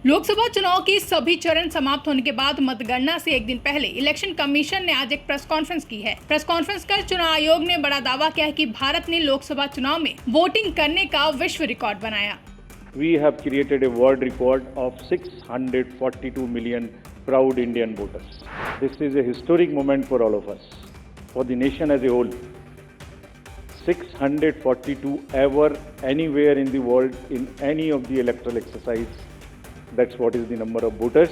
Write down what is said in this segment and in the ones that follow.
लोकसभा चुनाव के सभी चरण समाप्त होने के बाद मतगणना से एक दिन पहले इलेक्शन कमीशन ने आज एक प्रेस कॉन्फ्रेंस की है। प्रेस कॉन्फ्रेंस कर चुनाव आयोग ने बड़ा दावा किया है कि भारत ने लोकसभा चुनाव में वोटिंग करने का विश्व रिकॉर्ड बनाया। We have created a world record of 642 million proud Indian voters. This is a historic moment for all of us, for the nation as a whole. 642 ever anywhere in the world in any of the electoral exercise. That's what is the number of voters.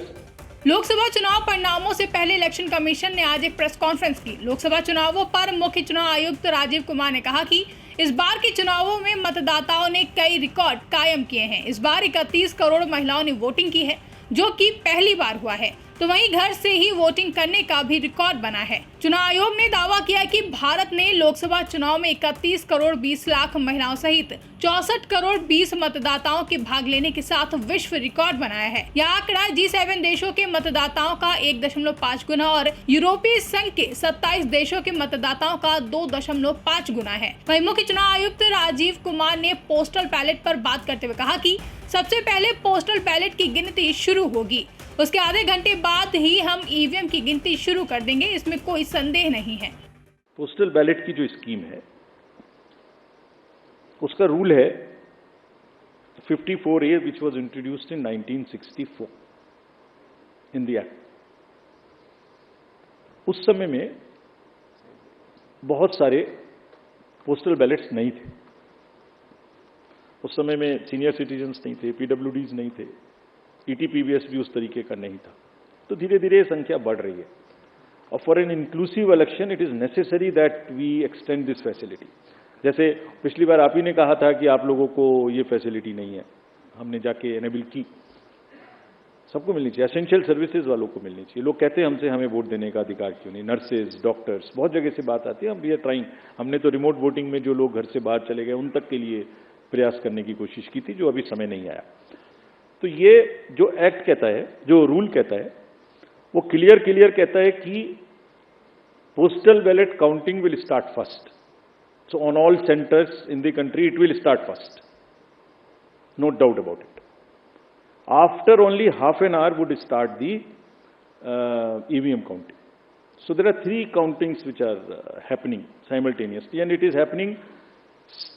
Lok Sabha चुनाव परिणामों से पहले election commission ने आज एक press conference की। लोकसभा चुनावों पर मुख्य चुनाव आयुक्त राजीव कुमार ने कहा कि इस बार के चुनावों में मतदाताओं ने कई रिकॉर्ड कायम किए हैं। इस बार 31 करोड़ महिलाओं ने वोटिंग की है, जो कि पहली बार हुआ है। तो वहीं घर से ही वोटिंग करने का भी रिकॉर्ड बना है। चुनाव आयोग ने दावा किया कि भारत ने लोकसभा चुनाव में 31 करोड़ 20 लाख महिलाओं सहित 64 करोड़ 20 मतदाताओं के भाग लेने के साथ विश्व रिकॉर्ड बनाया है। यह आंकड़ा G7 देशों के मतदाताओं का 1.5 गुना और यूरोपीय संघ के 27 देशों के मतदाताओं का 2.5 गुना है। वहीं मुख्य चुनाव आयुक्त राजीव कुमार ने पोस्टल बैलेट पर बात करते हुए कहा कि सबसे पहले पोस्टल बैलेट की गिनती शुरू होगी, उसके आधे घंटे बाद ही हम ईवीएम की गिनती शुरू कर देंगे, इसमें कोई संदेह नहीं है। पोस्टल बैलेट की जो स्कीम है उसका रूल है 54A which was introduced in 1964 in the act. उस समय में बहुत सारे पोस्टल बैलेट्स नहीं थे। उस समय में सीनियर सिटीजन्स नहीं थे, PWDs नहीं थे, ETPBS भी उस तरीके का नहीं था। तो धीरे धीरे संख्या बढ़ रही है और for an inclusive election it is necessary that we extend this facility. जैसे पिछली बार आप ही ने कहा था कि आप लोगों को ये फैसिलिटी नहीं है, हमने जाके एनेबल की। सबको मिलनी चाहिए, एसेंशियल सर्विसेज वालों को मिलनी चाहिए। लोग कहते हैं हमसे हमें वोट देने का अधिकार क्यों नहीं, नर्सेज, डॉक्टर्स, बहुत जगह से बात आती है। हम वी आर ट्राइंग, हमने तो रिमोट वोटिंग में जो लोग घर से बाहर चले गए उन तक के लिए प्रयास करने की कोशिश की थी, जो अभी समय नहीं आया। तो ये जो एक्ट कहता है, जो रूल कहता है, वो क्लियर कहता है कि postal ballot counting will start first. So on all centres in the country it will start first, no doubt about it. After only half an hour would start the EVM counting. So there are 3 countings which are happening simultaneously and it is happening.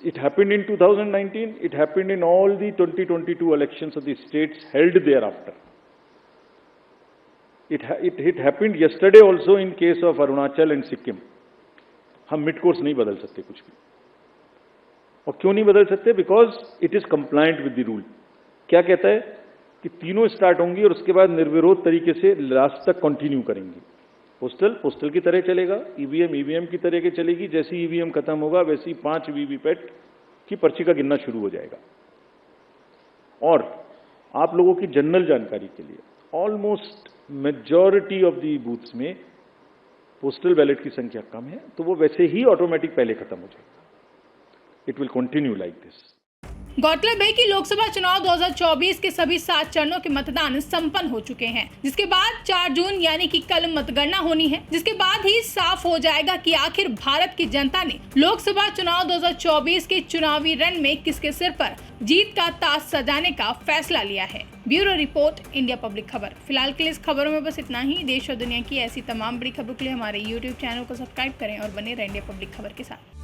It happened in 2019, it happened in all the 2022 elections of the states held thereafter. It happened yesterday also in case of Arunachal and Sikkim. हम mid course नहीं बदल सकते कुछ भी। और क्यों नहीं बदल सकते? Because it is compliant with the rule. क्या कहता है कि तीनों स्टार्ट होंगी और उसके बाद निर्विरोध तरीके से लास्ट तक कंटिन्यू करेंगी। पोस्टल की तरह चलेगा, ईवीएम की तरह के चलेगी। जैसे ईवीएम खत्म होगा वैसे ही 5 वीवीपैट की पर्ची का गिनना शुरू हो जाएगा। और आप लोगों की जनरल जानकारी के लिए almost majority of the booths में पोस्टल बैलेट की संख्या कम है, तो वो वैसे ही ऑटोमेटिक पहले खत्म हो जाएगा। It will continue like this. गौरतलब है कि लोकसभा चुनाव 2024 के सभी 7 चरणों के मतदान संपन्न हो चुके हैं, जिसके बाद 4 जून यानी कि कल मतगणना होनी है, जिसके बाद ही साफ हो जाएगा कि आखिर भारत की जनता ने लोकसभा चुनाव 2024 के चुनावी रण में किसके सिर पर जीत का ताज सजाने का फैसला लिया है। ब्यूरो रिपोर्ट, इंडिया पब्लिक खबर। फिलहाल के लिए इस खबरों में बस इतना ही। देश और दुनिया की ऐसी तमाम बड़ी खबरों के लिए हमारे YouTube चैनल को सब्सक्राइब करें और बने रहें इंडिया पब्लिक खबर के साथ।